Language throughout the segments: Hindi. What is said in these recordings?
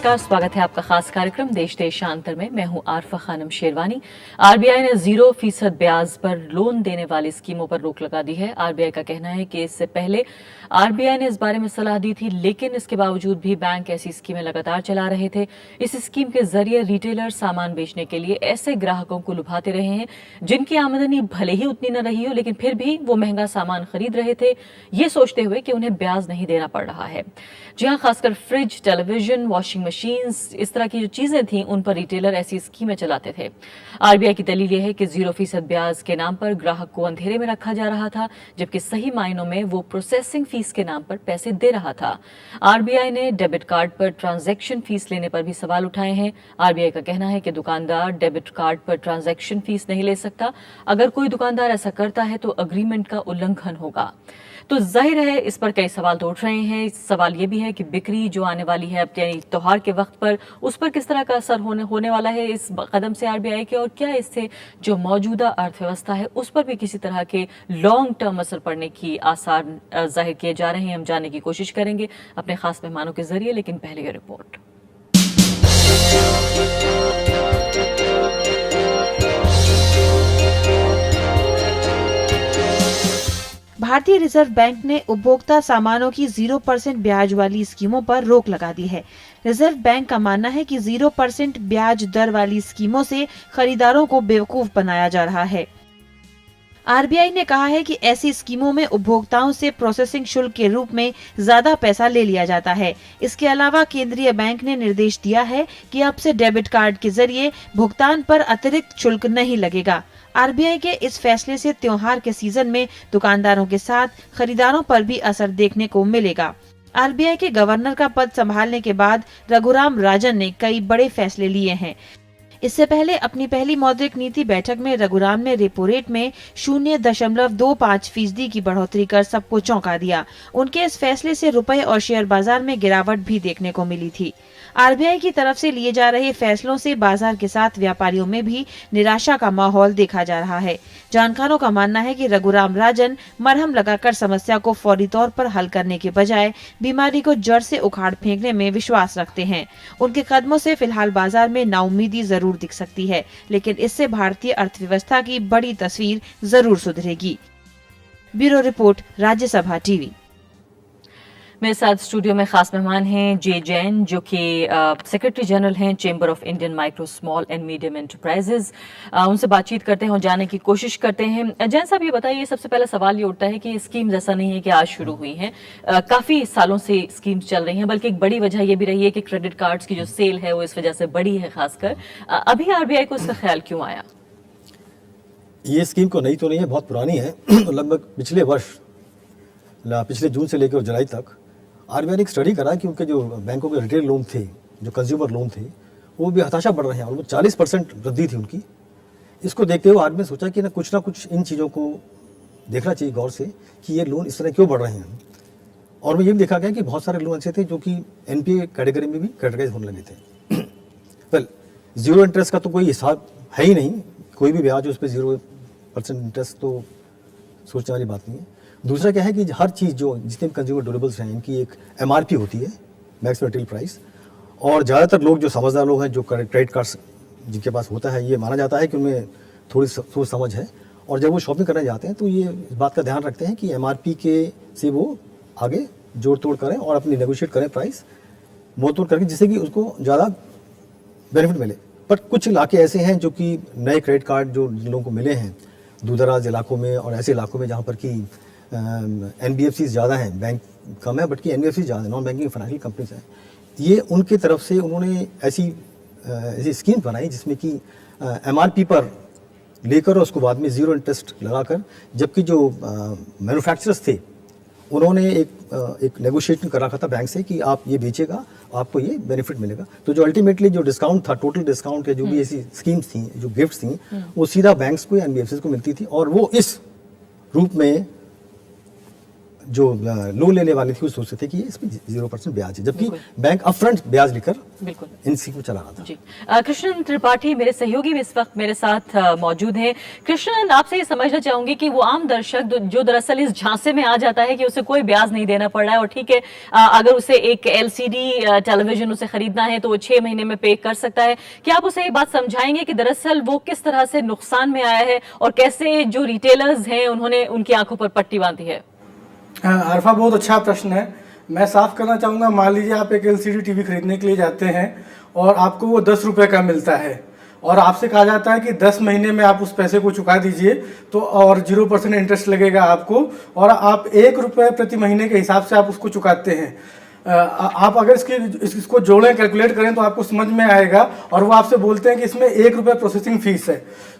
नमस्कार, स्वागत है आपका खास कार्यक्रम देश देशांतर में। मैं हूं आरफा खानम शेरवानी। आरबीआई ने 0% ब्याज पर लोन देने वाली स्कीमों पर रोक लगा दी है। आरबीआई का कहना है कि इससे पहले आरबीआई ने इस बारे में सलाह दी थी, लेकिन इसके बावजूद भी बैंक ऐसी स्कीमें लगातार चला रहे थे। इस स्कीम के जरिए रिटेलर सामान बेचने के लिए ऐसे ग्राहकों को लुभाते रहे हैं जिनकी आमदनी भले ही उतनी न रही हो, लेकिन फिर भी वो महंगा सामान खरीद रहे थे, ये सोचते हुए कि उन्हें ब्याज नहीं देना पड़ रहा है। जी हाँ, खासकर फ्रिज, टेलीविजन, वॉशिंग मशीन्स, इस तरह की जो चीजें थी उन पर रिटेलर ऐसी स्कीमें चलाते थे। आरबीआई की दलील यह है कि 0% ब्याज के नाम पर ग्राहक को अंधेरे में रखा जा रहा था, जबकि सही मायनों में वो प्रोसेसिंग फीस के नाम पर पैसे दे रहा था। आरबीआई ने डेबिट कार्ड पर ट्रांजैक्शन फीस लेने पर भी सवाल उठाए हैं। आरबीआई का कहना है कि दुकानदार डेबिट कार्ड पर ट्रांजैक्शन फीस नहीं ले सकता। अगर कोई दुकानदार ऐसा करता है तो अग्रीमेंट का उल्लंघन होगा। तो जाहिर है इस पर कई सवाल तो उठ रहे हैं। सवाल ये भी है कि बिक्री जो आने वाली है यानी त्योहार के वक्त पर, उस पर किस तरह का असर होने वाला है इस कदम से आरबीआई के, और क्या इससे जो मौजूदा अर्थव्यवस्था है उस पर भी किसी तरह के लॉन्ग टर्म असर पड़ने की आसार जाहिर किए जा रहे हैं। हम जानने की कोशिश करेंगे अपने खास मेहमानों के जरिए, लेकिन पहले ये रिपोर्ट। भारतीय रिजर्व बैंक ने उपभोक्ता सामानों की 0% ब्याज वाली स्कीमों पर रोक लगा दी है। रिजर्व बैंक का मानना है कि 0% ब्याज दर वाली स्कीमों से खरीदारों को बेवकूफ बनाया जा रहा है। आरबीआई ने कहा है कि ऐसी स्कीमों में उपभोक्ताओं से प्रोसेसिंग शुल्क के रूप में ज्यादा पैसा ले लिया जाता है। इसके अलावा केंद्रीय बैंक ने निर्देश दिया है कि अब से डेबिट कार्ड के जरिए भुगतान पर अतिरिक्त शुल्क नहीं लगेगा। आरबीआई के इस फैसले से त्योहार के सीजन में दुकानदारों के साथ खरीदारों पर भी असर देखने को मिलेगा। आरबीआई के गवर्नर का पद संभालने के बाद रघुराम राजन ने कई बड़े फैसले लिए हैं। इससे पहले अपनी पहली मौद्रिक नीति बैठक में रघुराम ने रेपो रेट में 0.25% की बढ़ोतरी कर सबको चौंका दिया। उनके इस फैसले से रुपए और शेयर बाजार में गिरावट भी देखने को मिली थी। आरबीआई की तरफ से लिए जा रहे फैसलों से बाजार के साथ व्यापारियों में भी निराशा का माहौल देखा जा रहा है। जानकारों का मानना है कि रघुराम राजन मरहम लगाकर समस्या को फौरी तौर पर हल करने के बजाय बीमारी को जड़ से उखाड़ फेंकने में विश्वास रखते हैं। उनके कदमों से फिलहाल बाजार में नाउम्मीदी जरूर दिख सकती है, लेकिन इससे भारतीय अर्थव्यवस्था की बड़ी तस्वीर जरूर सुधरेगी। Bureau report, Rajya Sabha TV. मेरे साथ स्टूडियो में खास मेहमान हैं जे जैन, जो कि सेक्रेटरी जनरल हैं chamber of Indian micro, small and medium enterprises. उनसे बातचीत करते हैं और जानने की कोशिश करते हैं। जैन साहब, ये बताइए, सबसे पहला सवाल ये उठता है कि ये स्कीम्स ऐसा नहीं है कि आज शुरू हुई हैं, काफी सालों से स्कीम्स चल रही हैं, बल्कि एक बड़ी वजह ये भी रही है कि क्रेडिट कार्ड्स की जो सेल है वो इस वजह से बढ़ी है खासकर। अभी आरबीआई को इसका ख्याल क्यों आया? ये स्कीम को नई तो नहीं है, बहुत पुरानी है। लगभग पिछले वर्ष, पिछले जून से लेकर जुलाई तक आरबीआई ने एक स्टडी करा कि उनके जो बैंकों के रिटेल लोन थे, जो कंज्यूमर लोन थे, वो भी हताशा बढ़ रहे हैं। ऑलमोस्ट 40% वृद्धि थी उनकी। इसको देखते हुए आरबीआई ने सोचा कि ना कुछ इन चीज़ों को देखना चाहिए गौर से कि ये लोन इस तरह क्यों बढ़ रहे हैं। और ये भी देखा गया कि बहुत सारे लोन ऐसे थे जो कि एनपीए कैटेगरी में भी कैटेगराइज होने लगे थे। वेल, जीरो इंटरेस्ट का तो कोई हिसाब है ही नहीं, कोई भी ब्याज उस पर 0% इंटरेस्ट तो सोचने वाली बात नहीं है। दूसरा क्या है कि हर चीज़ जो जितने कंज्यूमर ड्यूरेबल्स हैं, इनकी एक एमआरपी होती है, मैक्सिमम रिटेल प्राइस। और ज़्यादातर लोग जो समझदार लोग हैं, जो क्रेडिट कार्ड्स जिनके पास होता है, ये माना जाता है कि उनमें थोड़ी सोच समझ है, और जब वो शॉपिंग करने जाते हैं तो ये इस बात का ध्यान रखते हैं कि एमआरपी के से वो आगे जोड़ तोड़ करें और अपनी नेगोशिएट करें प्राइस मोड़ तोड़ करके, जिससे कि उसको ज़्यादा बेनिफिट मिले। बट कुछ इलाके ऐसे हैं जो कि नए क्रेडिट कार्ड जो जिन लोगों को मिले हैं दूर-दराज इलाकों में और ऐसे इलाकों में जहाँ पर कि एनबीएफसी ज़्यादा हैं, बैंक कम है, बट कि एनबीएफसी ज़्यादा, नॉन बैंकिंग फाइनेंशियल कंपनीज हैं, ये उनकी तरफ से उन्होंने ऐसी स्कीम बनाई जिसमें कि एमआरपी पर लेकर और उसको बाद में ज़ीरो इंटरेस्ट लगाकर, जबकि जो मैन्युफैक्चरर्स थे उन्होंने एक नेगोशिएशन कर रखा था बैंक से कि आप ये बेचेगा, आपको ये बेनिफिट मिलेगा। तो जो अल्टीमेटली जो डिस्काउंट था, टोटल डिस्काउंट या जो भी ऐसी स्कीम्स थी, जो गिफ्ट्स थी, वो सीधा बैंक्स को या एनबीएफसी को मिलती थी, और वो इस रूप में जो लोन लेने वाले थे वो सोचते थे कि इस पे 0% ब्याज है, जबकि बैंक अपफ्रंट ब्याज लेकर बिल्कुल इन स्कीम को चला रहा था। जी। कृष्णन त्रिपाठी मेरे सहयोगी भी इस वक्त मेरे साथ मौजूद हैं। कृष्णन, आपसे ये समझना चाहूंगी कि वो आम दर्शक जो दरअसल इस झांसे में आ जाता है कि उसे कोई ब्याज नहीं देना पड़ रहा है और ठीक है, अगर उसे एक एलसीडी टेलीविजन उसे खरीदना है तो वो 6 महीने में पे कर सकता है, क्या आप उसे ये बात समझाएंगे कि दरअसल वो किस तरह से नुकसान में आया है और कैसे जो रिटेलर्स हैं उन्होंने उनकी आंखों पर पट्टी बांधी है? आरफा, बहुत अच्छा प्रश्न है। मैं साफ करना चाहूँगा, मान लीजिए आप एक एलसीडी टीवी खरीदने के लिए जाते हैं और आपको वो 10 रुपये का मिलता है और आपसे कहा जाता है कि 10 महीने में आप उस पैसे को चुका दीजिए तो और 0% इंटरेस्ट लगेगा आपको, और आप 1 रुपये प्रति महीने के हिसाब से आप उसको चुकाते हैं। आप अगर इसको जोड़ें, कैलकुलेट करें तो आपको समझ में आएगा। और वो आपसे बोलते हैं कि इसमें 1 रुपये प्रोसेसिंग फीस है।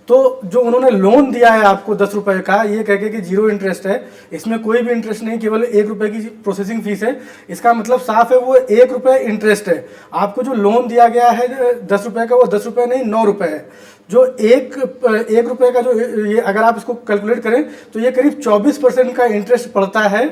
तो जो उन्होंने लोन दिया है आपको 10 रुपये का, ये कह के कि 0 इंटरेस्ट है, इसमें कोई भी इंटरेस्ट नहीं, केवल 1 रुपये की प्रोसेसिंग फीस है। इसका मतलब साफ है, वो 1 रुपये इंटरेस्ट है। आपको जो लोन दिया गया है 10 रुपये का, वो 10 रुपये नहीं 9 रुपये है। जो एक रुपये का जो ये अगर आप इसको कैलकुलेट करें तो ये करीब 24% का इंटरेस्ट पड़ता है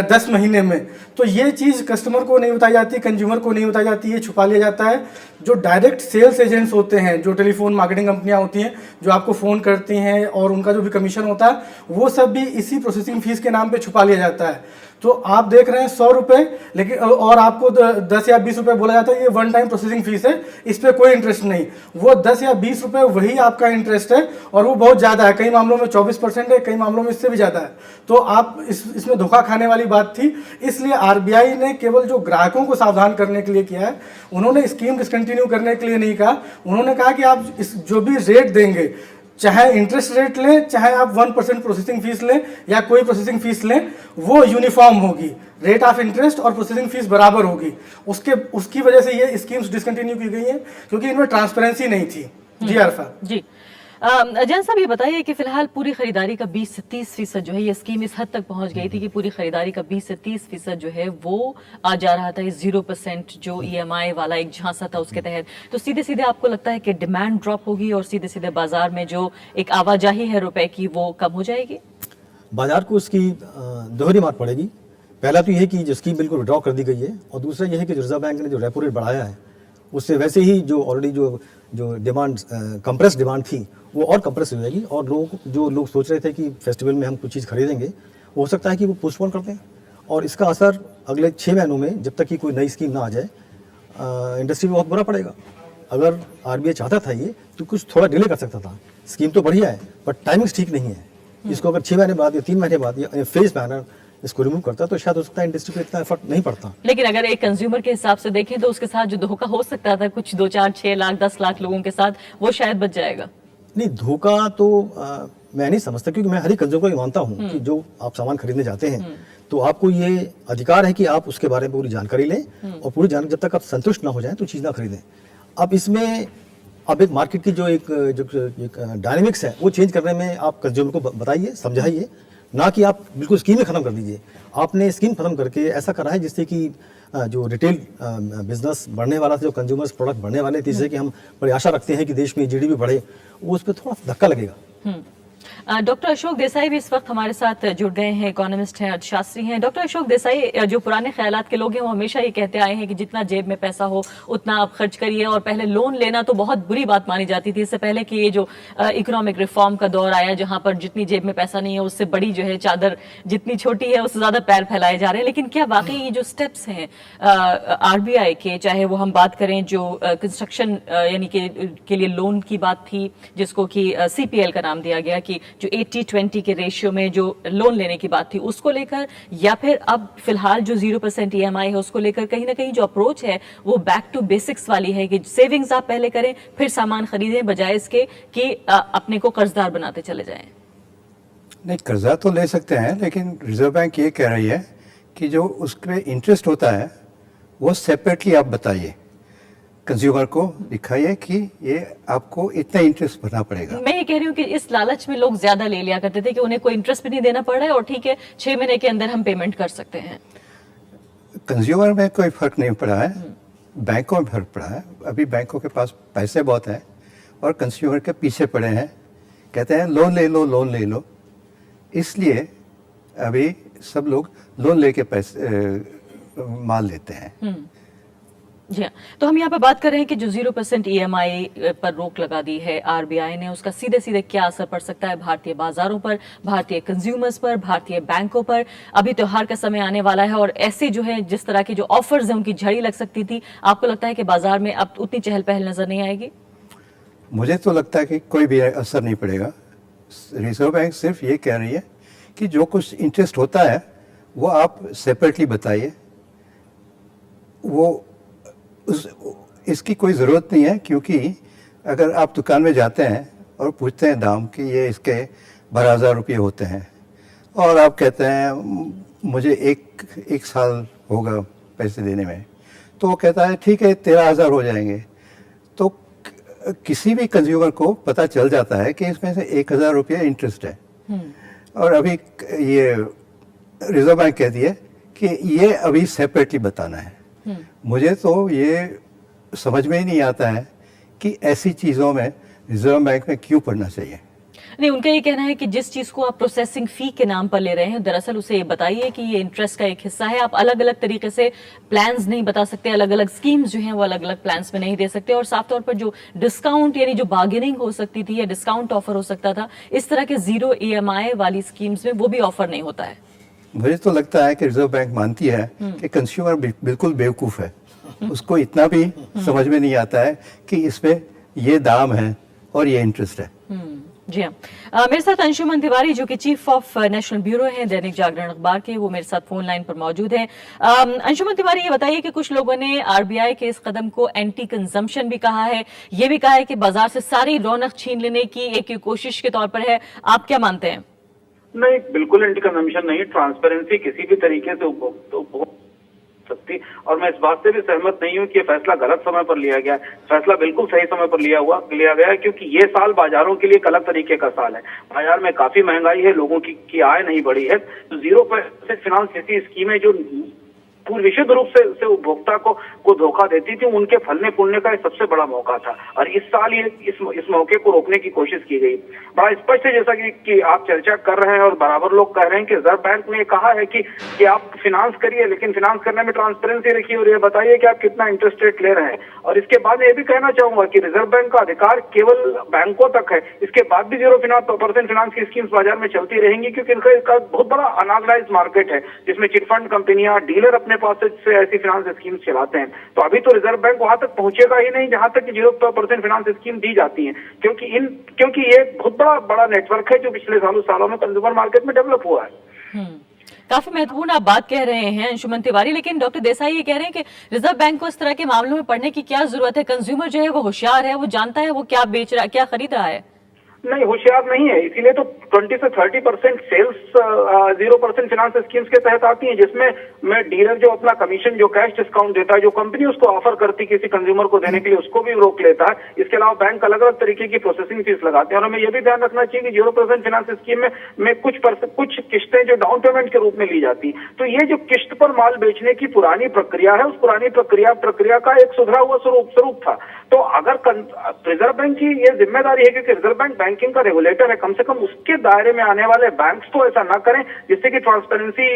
10 महीने में। तो ये चीज़ कस्टमर को नहीं बताई जाती, कंज्यूमर को नहीं बताई जाती, ये छुपा लिया जाता है। जो डायरेक्ट सेल्स एजेंट्स होते हैं, जो टेलीफोन मार्केटिंग कंपनियां होती हैं, जो आपको फ़ोन करती हैं और उनका जो भी कमीशन होता है, वो सब भी इसी प्रोसेसिंग फीस के नाम पे छुपा लिया जाता है। तो आप देख रहे हैं 100 रुपये, लेकिन और आपको 10 या 20 रुपये बोला जाता है ये वन टाइम प्रोसेसिंग फीस है, इस पर कोई इंटरेस्ट नहीं। वो 10 या 20 रुपये वही आपका इंटरेस्ट है, और वो बहुत ज़्यादा है। कई मामलों में 24% है, कई मामलों में इससे भी ज़्यादा है। तो आप इसमें धोखा खाने वाली बात थी। इसलिए आरबीआई ने केवल जो ग्राहकों को सावधान करने के लिए किया है, उन्होंने स्कीम डिसकंटिन्यू करने के लिए नहीं कहा। उन्होंने कहा कि आप जो भी रेट देंगे, चाहे इंटरेस्ट रेट लें, चाहे आप 1% प्रोसेसिंग फीस लें या कोई प्रोसेसिंग फीस लें, वो यूनिफॉर्म होगी। रेट ऑफ इंटरेस्ट और प्रोसेसिंग फीस बराबर होगी। उसकी वजह से ये स्कीम्स डिसकंटिन्यू की गई हैं, क्योंकि इनमें ट्रांसपेरेंसी नहीं थी। जी आरफा जी। अजय साहब, ये बताइए कि फिलहाल पूरी खरीदारी का 20 से 30% जो है, ये स्कीम इस हद तक पहुंच गई थी कि पूरी खरीदारी का 20 से 30% जो है वो आ जा रहा था इस 0% जो ईएमआई वाला एक झांसा था उसके तहत। तो सीधे सीधे आपको लगता है कि डिमांड ड्रॉप होगी और सीधे सीधे बाजार में जो एक आवाजाही है रुपए की वो कम हो जाएगी? बाजार को उसकी दोहरी मार पड़ेगी। पहला तो यह है कि जो स्कीम बिल्कुल विड्रॉ कर दी गई है, और दूसरा यह है कि रिजर्व बैंक ने जो रेपो रेट बढ़ाया है, उससे वैसे ही जो ऑलरेडी जो डिमांड कंप्रेस डिमांड थी वो और कंप्रेस हो जाएगी। और लोग सोच रहे थे कि फेस्टिवल में हम कुछ चीज़ खरीदेंगे, हो सकता है कि वो पोस्टपोन कर दें, और इसका असर अगले 6 महीनों में, जब तक कि कोई नई स्कीम ना आ जाए, इंडस्ट्री में बहुत बुरा पड़ेगा। अगर आरबीआई चाहता था ये तो कुछ थोड़ा डिले कर सकता था। स्कीम तो बढ़िया है, बट टाइमिंग्स ठीक नहीं है। इसको अगर 6 महीने बाद या 3 महीने बाद या फेज मैनर इसको रिमूव करता तो शायद हो सकता है इंडस्ट्री पे इतना एफर्ट नहीं पड़ता। लेकिन अगर एक कंज्यूमर के हिसाब से देखें तो उसके साथ जो धोखा हो सकता था कुछ 2, 4, 6 लाख 10 लाख लोगों के साथ, वो शायद बच जाएगा। नहीं, धोखा तो मैं नहीं समझता, क्योंकि मैं हर एक कंज्यूमर को मानता हूँ कि जो आप सामान खरीदने जाते हैं तो आपको ये अधिकार है कि आप उसके बारे में पूरी जानकारी लें, और पूरी जानकारी जब तक आप संतुष्ट ना हो जाए तो चीज़ ना खरीदें। अब इसमें एक मार्केट की जो एक डायनेमिक्स है वो चेंज करने में आप कंज्यूमर को बताइए, समझाइए, ना कि आप बिल्कुल स्कीम ही खत्म कर दीजिए। आपने स्कीम खत्म करके ऐसा करा है जिससे कि जो रिटेल बिजनेस बढ़ने वाला था, जो कंज्यूमर्स प्रोडक्ट बढ़ने वाले थे, जिससे कि हम बड़ी आशा रखते हैं कि देश में जीडीपी बढ़े, वो उस पर थोड़ा धक्का लगेगा। डॉक्टर अशोक देसाई भी इस वक्त हमारे साथ जुड़ गए हैं, इकोनॉमिस्ट हैं, अर्थशास्त्री हैं। डॉक्टर अशोक देसाई, जो पुराने ख्यालात के लोग हैं वो हमेशा ये कहते आए हैं कि जितना जेब में पैसा हो उतना आप खर्च करिए, और पहले लोन लेना तो बहुत बुरी बात मानी जाती थी। इससे पहले कि ये जो इकोनॉमिक रिफॉर्म का दौर आया, जहां पर जितनी जेब में पैसा नहीं है उससे बड़ी जो है चादर जितनी छोटी है उससे ज्यादा पैर फैलाए जा रहे हैं। लेकिन क्या वाकई ये जो स्टेप्स हैं आरबीआई के, चाहे वो हम बात करें जो कंस्ट्रक्शन यानी के लिए लोन की बात थी, जिसको कि सीपीएल का नाम दिया गया, कि जो 80-20 के रेशियो में जो लोन लेने की बात थी उसको लेकर, या फिर अब फिलहाल जो 0% ईएमआई है उसको लेकर, कहीं ना कहीं जो अप्रोच है वो बैक टू बेसिक्स वाली है कि सेविंग्स आप पहले करें फिर सामान खरीदें, बजाय इसके कि अपने को कर्जदार बनाते चले जाएं। नहीं, कर्जा तो ले सकते हैं, लेकिन रिजर्व बैंक ये कह रही है कि जो उसके इंटरेस्ट होता है वो सेपरेटली आप बताइए, कंज्यूमर को दिखाइए कि ये आपको इतना इंटरेस्ट भरना पड़ेगा। मैं ये कह रही हूँ कि इस लालच में लोग ज्यादा ले लिया करते थे कि उन्हें कोई इंटरेस्ट भी नहीं देना पड़ रहा है और ठीक है 6 महीने के अंदर हम पेमेंट कर सकते हैं। कंज्यूमर में कोई फर्क नहीं पड़ा है, बैंकों में फर्क पड़ा है। अभी बैंकों के पास पैसे बहुत हैं और कंज्यूमर के पीछे पड़े हैं, कहते हैं लोन ले लो लोन ले लो। इसलिए अभी सब लोग लोन लेके पैसे माल लेते हैं। जी हाँ, तो हम यहाँ पर बात कर रहे हैं कि जो 0% EMI पर रोक लगा दी है आरबीआई ने, उसका सीधे सीधे क्या असर पड़ सकता है भारतीय बाजारों पर, भारतीय कंज्यूमर्स पर, भारतीय बैंकों पर। अभी त्योहार का समय आने वाला है और ऐसे जो है जिस तरह के जो ऑफर्स हैं उनकी झड़ी लग सकती थी। आपको लगता है कि बाजार में अब उतनी चहल पहल नजर नहीं आएगी? मुझे तो लगता है कि कोई भी असर नहीं पड़ेगा। रिजर्व बैंक सिर्फ ये कह रही है कि जो कुछ इंटरेस्ट होता है वो आप सेपरेटली बताइए। वो इसकी कोई ज़रूरत नहीं है, क्योंकि अगर आप दुकान में जाते हैं और पूछते हैं दाम कि ये इसके 12,000 रुपये होते हैं और आप कहते हैं मुझे एक साल होगा पैसे देने में, तो वो कहता है ठीक है 13,000 हो जाएंगे। तो किसी भी कंज्यूमर को पता चल जाता है कि इसमें से 1,000 रुपये इंटरेस्ट है। और अभी ये रिजर्व बैंक कहती है कि ये अभी सेपरेटली बताना है। मुझे तो ये समझ में ही नहीं आता है कि ऐसी चीज़ों में रिजर्व बैंक में क्यों पढ़ना चाहिए। नहीं, उनका ये कहना है कि जिस चीज को आप प्रोसेसिंग फी के नाम पर ले रहे हैं, दरअसल उसे ये बताइए कि ये इंटरेस्ट का एक हिस्सा है। आप अलग अलग तरीके से प्लान्स नहीं बता सकते, अलग अलग स्कीम्स जो हैं वो अलग अलग प्लान्स में नहीं दे सकते। और साफ तौर पर जो डिस्काउंट यानी जो बार्गेनिंग हो सकती थी या डिस्काउंट ऑफर हो सकता था, इस तरह के 0 EMI वाली स्कीम्स में वो भी ऑफर नहीं होता है। मुझे तो लगता है कि रिजर्व बैंक मानती है कि कंज्यूमर बिल्कुल बेवकूफ़ है। उसको इतना भी समझ में नहीं आता है कि इसमें ये दाम है और ये इंटरेस्ट है। जी हाँ, मेरे साथ अंशुमन तिवारी जो कि चीफ ऑफ नेशनल ब्यूरो हैं दैनिक जागरण अखबार के, वो मेरे साथ फोन लाइन पर मौजूद हैं। अंशुमन तिवारी, ये बताइए कि कुछ लोगों ने आरबीआई के इस कदम को एंटी कंजम्पशन भी कहा है, ये भी कहा है कि बाजार से सारी रौनक छीन लेने की एक कोशिश के तौर पर है। आप क्या मानते हैं? नहीं, बिल्कुल एंटी कंजम्पशन नहीं। ट्रांसपेरेंसी किसी भी तरीके से उपभोक्ता सकती, और मैं इस बात से भी सहमत नहीं हूं कि ये फैसला गलत समय पर लिया गया है। फैसला बिल्कुल सही समय पर लिया गया है, क्योंकि ये साल बाजारों के लिए एक अलग तरीके का साल है। बाजार में काफी महंगाई है, लोगों की आय नहीं बढ़ी है। तो 0% फिनांस जैसी स्कीमें जो विशुद्ध रूप से उपभोक्ता को धोखा देती थी, उनके फलने फूलने का सबसे बड़ा मौका था। और इस साल ये इस मौके को रोकने की कोशिश की गई। बड़ा स्पष्ट है, जैसा कि आप चर्चा कर रहे हैं और बराबर लोग कह रहे हैं कि रिजर्व बैंक ने कहा है कि आप फिनांस करिए, लेकिन फिनांस करने में ट्रांसपेरेंसी रखिए और ये बताइए कि आप कितना इंटरेस्ट रेट ले रहे हैं। और इसके बाद ये भी कहना चाहूंगा कि रिजर्व बैंक का अधिकार केवल बैंकों तक है। इसके बाद भी 0% फिनांस की स्कीम्स बाजार में चलती रहेंगी, क्योंकि इसका बहुत बड़ा अनऑर्गेनाइज्ड मार्केट है, जिसमें चिटफंड कंपनियां, डीलर अपने पास से ऐसी फिनांस स्कीम्स चलाते हैं। तो अभी तो रिजर्व बैंक वहां तक पहुंचेगा ही नहीं जहां तक 0% फिनांस स्कीम दी जाती है, क्योंकि ये बहुत बड़ा नेटवर्क है जो पिछले सालों में कंज्यूमर मार्केट में डेवलप हुआ है। काफी महत्वपूर्ण आप बात कह रहे हैं अंशुमन तिवारी, लेकिन डॉक्टर देसाई ये कह रहे हैं कि रिजर्व बैंक को इस तरह के मामलों में पढ़ने की क्या जरूरत है? कंज्यूमर जो है वो होशियार है, वो जानता है वो क्या बेच रहा है, क्या खरीद रहा है। नहीं, होशियार नहीं है, इसीलिए तो 20 से 30% सेल्स 0% फिनांस स्कीम्स के तहत आती है, जिसमें डीलर जो अपना कमीशन, जो कैश डिस्काउंट देता है, जो कंपनी उसको ऑफर करती किसी कंज्यूमर को देने के लिए, उसको भी रोक लेता है। इसके अलावा बैंक अलग अलग तरीके की प्रोसेसिंग फीस लगाते हैं। और हमें यह भी ध्यान रखना चाहिए कि 0% फिनांस स्कीम में कुछ किस्तें जो डाउन पेमेंट के रूप में ली जाती। तो ये जो किस्त पर माल बेचने की पुरानी प्रक्रिया है, उस पुरानी प्रक्रिया का एक सुधरा हुआ स्वरूप था। तो अगर रिजर्व बैंक की ये जिम्मेदारी है, क्योंकि रिजर्व बैंक बैंकिंग का रेगुलेटर है, कम से कम उसके दायरे में आने वाले बैंक्स तो ऐसा ना करें जिससे कि ट्रांसपेरेंसी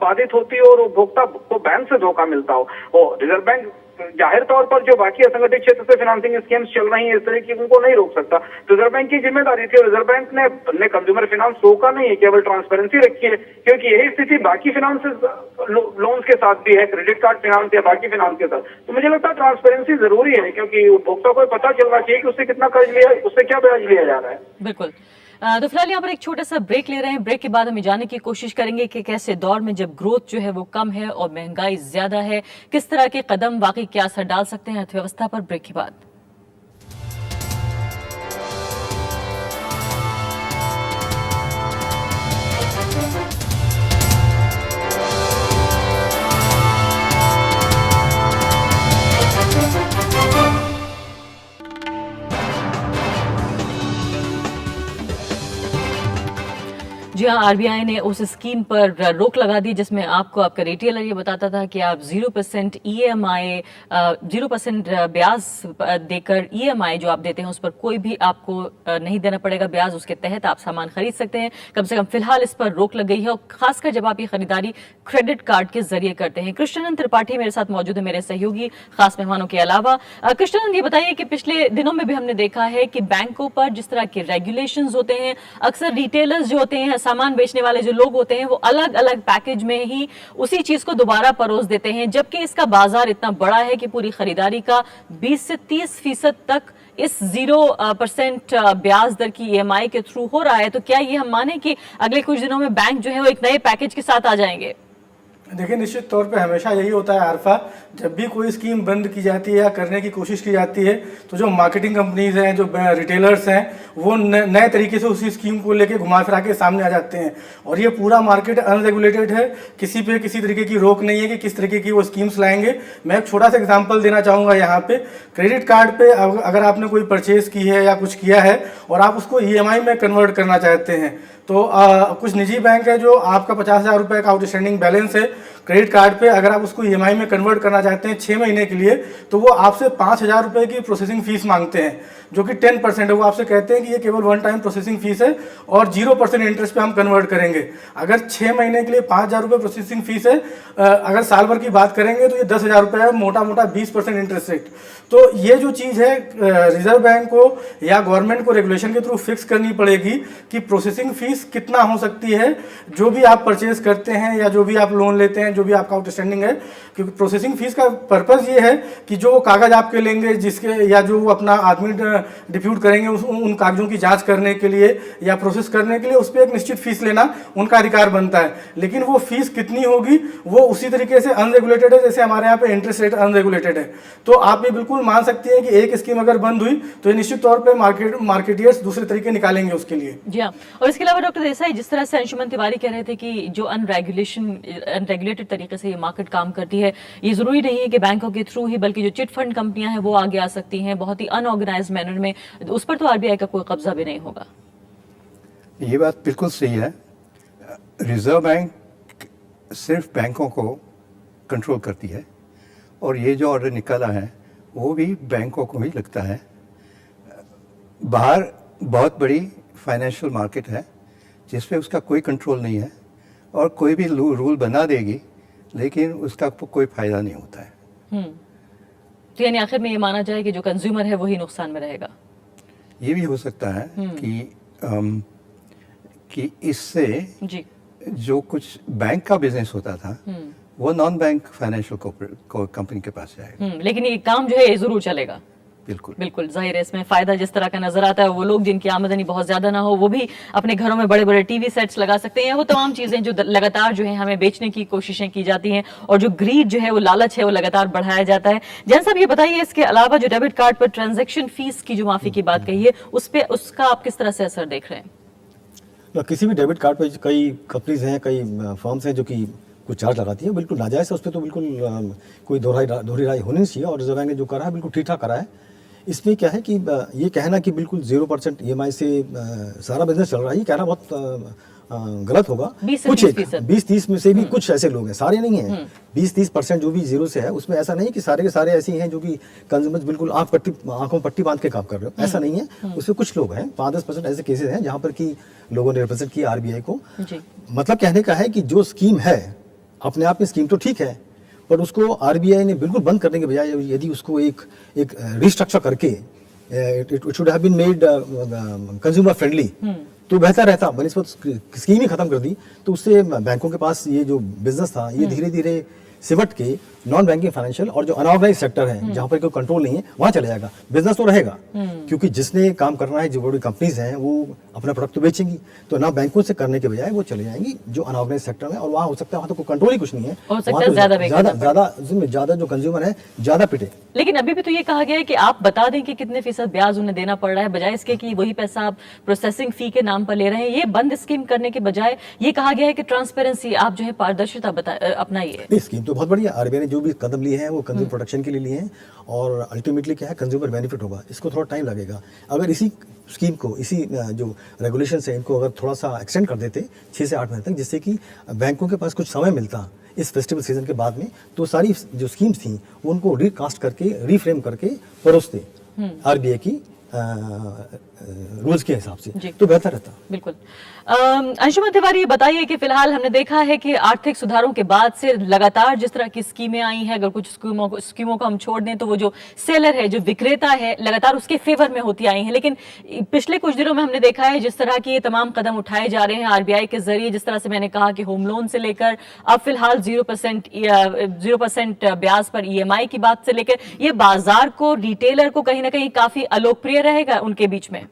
बाधित होती हो और उपभोक्ता को बैंक से धोखा मिलता हो। रिजर्व बैंक जाहिर तौर पर जो बाकी असंगठित क्षेत्र से फिनांसिंग स्कीम्स चल रही हैं इस तरह की, उनको नहीं रोक सकता। रिजर्व बैंक की जिम्मेदारी थी, और रिजर्व बैंक ने कंज्यूमर फिनांस रोका नहीं है, केवल ट्रांसपेरेंसी रखी है, क्योंकि यही स्थिति बाकी फिनांस लोन्स के साथ भी है, क्रेडिट कार्ड फिनांस या बाकी फिनांस के साथ। तो मुझे लगता है ट्रांसपेरेंसी जरूरी है, क्योंकि उपभोक्ता को पता चलना चाहिए कि उससे कितना कर्ज लिया, उससे क्या ब्याज लिया जा रहा है। बिल्कुल। तो फिलहाल यहाँ पर एक छोटा सा ब्रेक ले रहे हैं। ब्रेक के बाद हम जानने की कोशिश करेंगे कि कैसे दौर में जब ग्रोथ जो है वो कम है और महंगाई ज्यादा है, किस तरह के कदम वाकई क्या असर डाल सकते हैं अर्थव्यवस्था पर। ब्रेक के बाद जी हाँ, आरबीआई ने उस स्कीम पर रोक लगा दी जिसमें आपको आपका रिटेलर ये बताता था कि आप 0% ईएमआई 0% ब्याज देकर ईएमआई जो आप देते हैं उस पर कोई भी आपको नहीं देना पड़ेगा ब्याज, उसके तहत आप सामान खरीद सकते हैं। कम से कम फिलहाल इस पर रोक लग गई है और खासकर जब आप ये खरीदारी क्रेडिट कार्ड के जरिए करते हैं। कृष्णानंद त्रिपाठी मेरे साथ मौजूद है, मेरे सहयोगी खास मेहमानों के अलावा। कृष्णानंद, ये बताइए कि पिछले दिनों में भी हमने देखा है कि बैंकों पर जिस तरह के रेगुलेशंस होते हैं, अक्सर रिटेलर्स जो होते हैं, सामान बेचने वाले जो लोग होते हैं, वो अलग अलग पैकेज में ही उसी चीज को दोबारा परोस देते हैं, जबकि इसका बाजार इतना बड़ा है कि पूरी खरीदारी का 20 से 30% तक इस 0% ब्याज दर की ईएमआई के थ्रू हो रहा है। तो क्या ये हम माने कि अगले कुछ दिनों में बैंक जो है वो एक नए पैकेज के साथ आ जाएंगे? देखिए, निश्चित तौर पे हमेशा यही होता है आरफा, जब भी कोई स्कीम बंद की जाती है या करने की कोशिश की जाती है तो जो मार्केटिंग कंपनीज हैं, जो रिटेलर्स हैं, वो नए तरीके से उसी स्कीम को लेके घुमा फिरा के सामने आ जाते हैं। और ये पूरा मार्केट अनरेगुलेटेड है, किसी पे किसी तरीके की रोक नहीं है कि किस तरीके की वो स्कीम्स लाएंगे। मैं एक छोटा सा एग्जाम्पल देना चाहूँगा यहाँ पे। क्रेडिट कार्ड पे अगर आपने कोई परचेज की है या कुछ किया है और आप उसको ईएमआई में कन्वर्ट करना चाहते हैं तो कुछ निजी बैंक है जो आपका 50,000 रुपये का आउटस्टैंडिंग बैलेंस है क्रेडिट कार्ड पे, अगर आप उसको ईएमआई में कन्वर्ट करना चाहते हैं 6 महीने के लिए, तो वो आपसे 5,000 रुपये की प्रोसेसिंग फीस मांगते हैं, जो कि 10% है। वो आपसे कहते हैं कि ये केवल वन टाइम प्रोसेसिंग फीस है और 0% इंटरेस्ट पे हम कन्वर्ट करेंगे। अगर 6 महीने के लिए 5,000 रुपये प्रोसेसिंग फीस है, अगर साल भर की बात करेंगे तो ये 10,000 रुपये है, मोटा मोटा 20% इंटरेस्ट रेट। तो ये जो चीज़ है रिजर्व बैंक को या गवर्नमेंट को रेगुलेशन के थ्रू फिक्स करनी पड़ेगी कि प्रोसेसिंग फीस कितना हो सकती है जो भी आप परचेज करते हैं या जो भी आप लोन लेते हैं, जो भी आपका आउटस्टैंडिंग है। क्योंकि प्रोसेसिंग फीस का पर्पस ये है कि जो कागज आपके लेंगे जिसके या जो अपना आदमी डिप्यूट करेंगे उन कागजों की जांच करने के लिए या प्रोसेस करने के लिए उस पर एक निश्चित फीस लेना उनका अधिकार बनता है। लेकिन वो फीस कितनी होगी वो उसी तरीके से अनरेगुलेटेड है जैसे हमारे यहाँ पे इंटरेस्ट रेट अनरेगुलेटेड है। तो आप ये बिल्कुल मान सकती हैं कि एक स्कीम अगर बंद हुई तो ये निश्चित तौर पर मार्केटियर्स दूसरे तरीके निकालेंगे उसके लिए। जी हाँ, और इसके अलावा डॉक्टर देसाई, जिस तरह से अंशुमन तिवारी कह रहे थे कि जो अनरेगुलेटेड तरीके से ये मार्केट काम करती है, ये जरूरी नहीं है कि बैंकों के थ्रू ही, बल्कि जो चिट फंड कंपनियां हैं वो आगे आ सकती हैं बहुत ही अनऑर्गेनाइज्ड मैनर में, उस पर तो आरबीआई का कोई कब्जा भी नहीं होगा। ये बात बिल्कुल सही है। रिजर्व बैंक सिर्फ बैंकों को कंट्रोल करती है और ये जो ऑर्डर निकाला है वो भी बैंकों को ही लगता है। बाहर बहुत बड़ी फाइनेंशियल मार्केट है जिस पे उसका कोई कंट्रोल नहीं है और कोई भी रूल बना देगी लेकिन उसका कोई फायदा नहीं होता है। तो यानी आखिर में ये माना जाए कि जो कंज्यूमर है वही नुकसान में रहेगा। ये भी हो सकता है कि इससे जी जो कुछ बैंक का बिजनेस होता था वो नॉन बैंक फाइनेंशियल कंपनी के पास जाएगा। लेकिन ये काम जो है ये जरूर चलेगा। बिल्कुल बिल्कुल जाहिर है, इसमें फायदा जिस तरह का नजर आता है, वो लोग जिनकी आमदनी बहुत ज्यादा ना हो वो भी अपने घरों में बड़े बड़े टीवी सेट्स लगा सकते हैं। वो तमाम चीजें जो लगातार जो है हमें बेचने की कोशिशें की जाती हैं और जो ग्रीड जो है वो लालच है वो लगातार बढ़ाया जाता है। जैन साहब, ये बताइए इसके अलावा जो debit card per transaction fees की जो माफी की बात कही है उसका आप किस तरह से असर देख रहे हैं? किसी भी डेबिट कार्ड पर कई कंपनीज हैं, कई फर्म्स हैं जो कि कुछ चार्ज लगाती है, बिल्कुल नाजायज़ है, उस पर तो बिल्कुल कोई दोहरी राय होनी नहीं चाहिए। और रिजर्व बैंक ने जो करा है बिल्कुल ठीक ठाक करा है। इसमें क्या है कि ये कहना कि बिल्कुल 0% ईएमआई से सारा बिजनेस चल रहा है, ये कहना बहुत गलत होगा। 20-30 में से भी कुछ ऐसे लोग हैं, सारे नहीं हैं। 20-30% जो भी जीरो से है उसमें ऐसा नहीं कि सारे के सारे ऐसे हैं जो कि कंज्यूमर्स बिल्कुल आंखों पट्टी बांध के काम कर रहे हो, ऐसा नहीं है। उसमें कुछ लोग हैं, 5-10% ऐसे केसेस हैं जहाँ पर कि लोगों ने रिप्रेजेंट किया आरबीआई को। मतलब कहने का है कि जो स्कीम है अपने आप में स्कीम तो ठीक है, पर उसको आरबीआई ने बिल्कुल बंद करने के बजाय यदि उसको एक रिस्ट्रक्चर करके it should have been made consumer friendly तो बेहतर रहता। बनिस्बत स्कीम ही खत्म कर दी तो उससे बैंकों के पास ये जो बिजनेस था ये धीरे धीरे सिमट के नॉन बैंकिंग फाइनेंशियल और जो अनऑर्गेनाइज सेक्टर है जहां पर कोई कंट्रोल नहीं है वहां चले जाएगा। बिजनेस तो रहेगा क्योंकि जिसने काम करना है, जो बड़ी कंपनीज हैं वो अपना प्रोडक्ट तो बेचेंगी, तो ना बैंकों से करने के बजाय वो चले जाएंगी जो अनऑर्गेनाइज सेक्टर में, और वहाँ हो सकता है वहाँ तो कोई कंट्रोल ही कुछ नहीं है, ज्यादा जो कंज्यूमर है ज्यादा पिटे। लेकिन अभी भी तो ये कहा गया है कि आप बता दें कि कितने फीसद ब्याज उन्हें देना पड़ रहा है, बजाय इसके कि वही पैसा आप प्रोसेसिंग फी के नाम पर ले रहे हैं। ये बंद स्कीम करने के बजाय ये कहा गया है कि ट्रांसपेरेंसी, आप जो है पारदर्शिता अपनाइए। स्कीम तो बहुत बढ़िया, आरबीआई ने जो भी कदम लिए हैं वो कंज्यूमर प्रोटेक्शन के लिए लिए हैं और अल्टीमेटली क्या है, कंज्यूमर बेनिफिट होगा। इसको थोड़ा टाइम लगेगा। अगर इसी स्कीम को, इसी जो रेगुलेशन है इनको अगर थोड़ा सा एक्सटेंड कर देते 6 से 8 महीने तक, जिससे कि बैंकों के पास कुछ समय मिलता इस फेस्टिवल सीजन के बाद में, तो सारी जो स्कीम्स थी वो उनको रिकास्ट करके, रीफ्रेम करके परोसते आरबीआई की रूल्स के हिसाब से, तो बेहतर रहता। बिल्कुल। अंशुमन तिवारी, बताइए कि फिलहाल हमने देखा है कि आर्थिक सुधारों के बाद से लगातार जिस तरह की स्कीमें आई हैं, अगर कुछ स्कीमों को हम छोड़ दें तो वो जो सेलर है, जो विक्रेता है, लगातार उसके फेवर में होती आई हैं। लेकिन पिछले कुछ दिनों में हमने देखा है जिस तरह की ये तमाम कदम उठाए जा रहे हैं आरबीआई के जरिए, जिस तरह से मैंने कहा कि होम लोन से लेकर अब फिलहाल 0% ब्याज पर ईएमआई की बात से लेकर, ये बाजार को, रिटेलर को कहीं ना कहीं काफी अलोकप्रिय रहेगा उनके बीच में।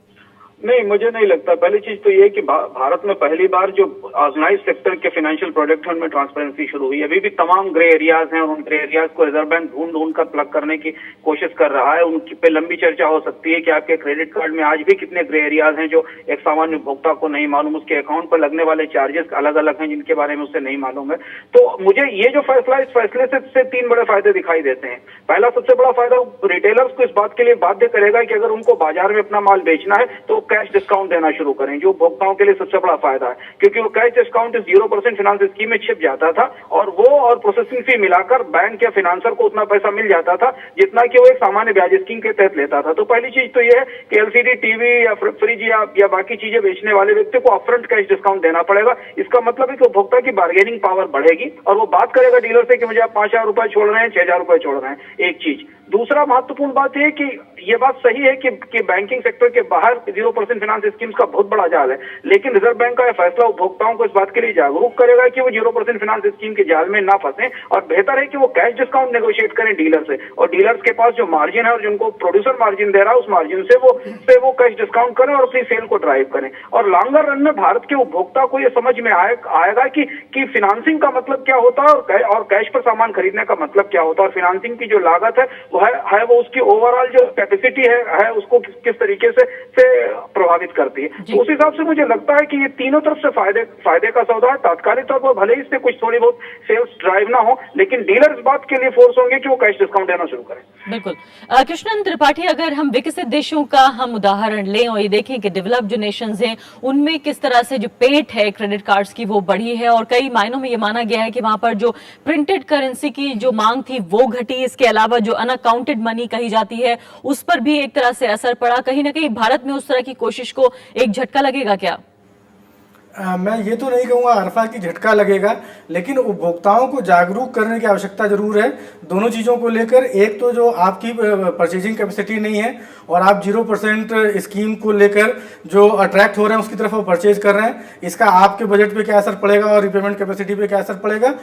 नहीं, मुझे नहीं लगता। पहली चीज तो ये कि भारत में पहली बार जो ऑर्गेनाइज सेक्टर के फाइनेंशियल प्रोडक्ट है उनमें ट्रांसपेरेंसी शुरू हुई है। अभी भी तमाम ग्रे एरियाज हैं और उन ग्रे एरियाज को रिजर्व बैंक ढूंढ कर प्लग करने की कोशिश कर रहा है। उनकी पे लंबी चर्चा हो सकती है कि आपके क्रेडिट कार्ड में आज भी कितने ग्रे एरियाज हैं जो एक सामान्य उपभोक्ता को नहीं मालूम, उसके अकाउंट पर लगने वाले चार्जेस अलग अलग हैं जिनके बारे में उसे नहीं मालूम है। तो मुझे ये जो फैसला, इस फैसले से 3 बड़े फायदे दिखाई देते हैं। पहला, सबसे बड़ा फायदा रिटेलर्स को इस बात के लिए बाध्य करेगा कि अगर उनको बाजार में अपना माल बेचना है तो कैश डिस्काउंट देना शुरू करें, जो उपभोक्ताओं के लिए सबसे बड़ा फायदा है, क्योंकि वो कैश डिस्काउंट इस 0% फाइनेंस स्कीम में छिप जाता था और वो और प्रोसेसिंग फी मिलाकर बैंक या फाइनेंसर को उतना पैसा मिल जाता था जितना कि वो एक सामान्य ब्याज स्कीम के तहत लेता था। तो पहली चीज तो ये है कि एलसीडी, टीवी या फ्रिज या बाकी चीजें बेचने वाले व्यक्ति को अपफ्रंट कैश डिस्काउंट देना पड़ेगा। इसका मतलब है कि उपभोक्ता की बार्गेनिंग पावर बढ़ेगी और वो बात करेगा डीलर से कि मुझे आप 5,000 रुपए छोड़ रहे हैं, 6,000 रुपए छोड़ रहे हैं। एक चीज। दूसरा महत्वपूर्ण बात यह कि ये बात सही है कि बैंकिंग सेक्टर के बाहर 0% फाइनेंस स्कीम्स का बहुत बड़ा जाल है, लेकिन रिजर्व बैंक का यह फैसला उपभोक्ताओं को इस बात के लिए जागरूक करेगा कि वो 0% फाइनेंस स्कीम के जाल में ना फंसे और बेहतर है कि वो कैश डिस्काउंट नेगोशिएट करें डीलर से, और डीलर्स के पास जो मार्जिन है और जिनको प्रोड्यूसर मार्जिन दे रहा है उस मार्जिन से वो कैश डिस्काउंट करें और अपनी सेल को ड्राइव करें। और लॉन्गर रन में भारत के उपभोक्ता को यह समझ में आएगा कि फाइनेंसिंग का मतलब क्या होता है और कैश पर सामान खरीदने का मतलब क्या होता है, और फाइनेंसिंग की जो लागत है वो उसकी ओवरऑल जो कैपेसिटी है उसको किस तरीके से प्रभावित करती है। तो उस हिसाब से मुझे लगता है कि ये तीनों तरफ से फायदे का सौदा है। तात्कालिक तौर पर भले ही इससे कुछ थोड़ी बहुत सेल्स ड्राइव ना हो, लेकिन डीलर इस बात के लिए फोर्स होंगे कि वो कैश डिस्काउंट देना शुरू करें। बिल्कुल। कृष्णन त्रिपाठी, अगर हम विकसित देशों का हम उदाहरण लें और ये देखें कि डेवलप्ड जो नेशंस हैं उनमें किस तरह से जो पेट है क्रेडिट कार्ड्स की वो बढ़ी है, और कई मायनों में ये माना गया है कि वहां पर जो प्रिंटेड करेंसी की जो मांग थी वो घटी, इसके अलावा जो अनअकाउंटेड मनी कही जाती है उस पर भी एक तरह से असर पड़ा। कहीं ना कहीं भारत में उस तरह की कोशिश को एक झटका लगेगा क्या? मैं ये तो नहीं कहूँगा अरफा की झटका लगेगा, लेकिन उपभोक्ताओं को जागरूक करने की आवश्यकता जरूर है दोनों चीज़ों को लेकर। एक तो जो आपकी परचेजिंग कैपेसिटी नहीं है और आप 0% स्कीम को लेकर जो अट्रैक्ट हो रहे हैं उसकी तरफ वो परचेज कर रहे हैं, इसका आपके बजट पे क्या असर पड़ेगा और रिपेमेंट कैपेसिटी पे क्या असर पड़ेगा।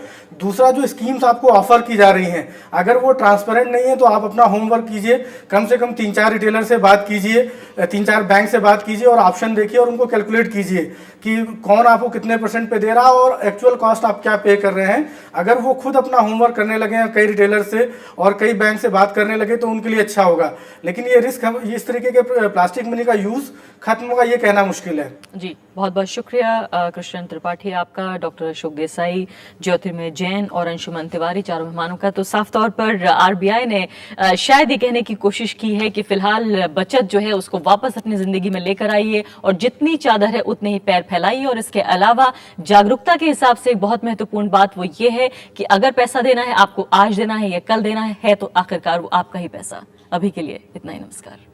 दूसरा, जो स्कीम्स आपको ऑफर की जा रही हैं अगर वो ट्रांसपेरेंट नहीं है तो आप अपना होमवर्क कीजिए, कम से कम 3-4 रिटेलर से बात कीजिए, 3-4 बैंक से बात कीजिए और ऑप्शन देखिए और उनको कैलकुलेट कीजिए कि कौन आपको कितने % पे दे रहा है और एक्चुअल कॉस्ट आप क्या पे कर रहे हैं। अगर वो खुद अपना होमवर्क करने लगे हैं कई रिटेलर से और कई बैंक से बात करने लगे तो उनके लिए अच्छा होगा, लेकिन ये रिस्क इस तरीके के प्लास्टिक मनी का यूज खत्म होगा ये कहना मुश्किल है। जी, बहुत बहुत शुक्रिया कृष्णन त्रिपाठी आपका, डॉक्टर अशोक देसाई, ज्योतिर्मय जैन और अंशुमन तिवारी, चारों मेहमानों का। तो साफ तौर पर आरबीआई ने शायद ये कहने की कोशिश की है कि फिलहाल बचत जो है उसको वापस अपनी जिंदगी में लेकर आइए और जितनी चादर है उतने ही पैर फैलाइए, और इसके अलावा जागरूकता के हिसाब से एक बहुत महत्वपूर्ण बात वो ये है कि अगर पैसा देना है आपको आज देना है या कल देना है तो आखिरकार वो आपका ही पैसा। अभी के लिए इतना ही, नमस्कार।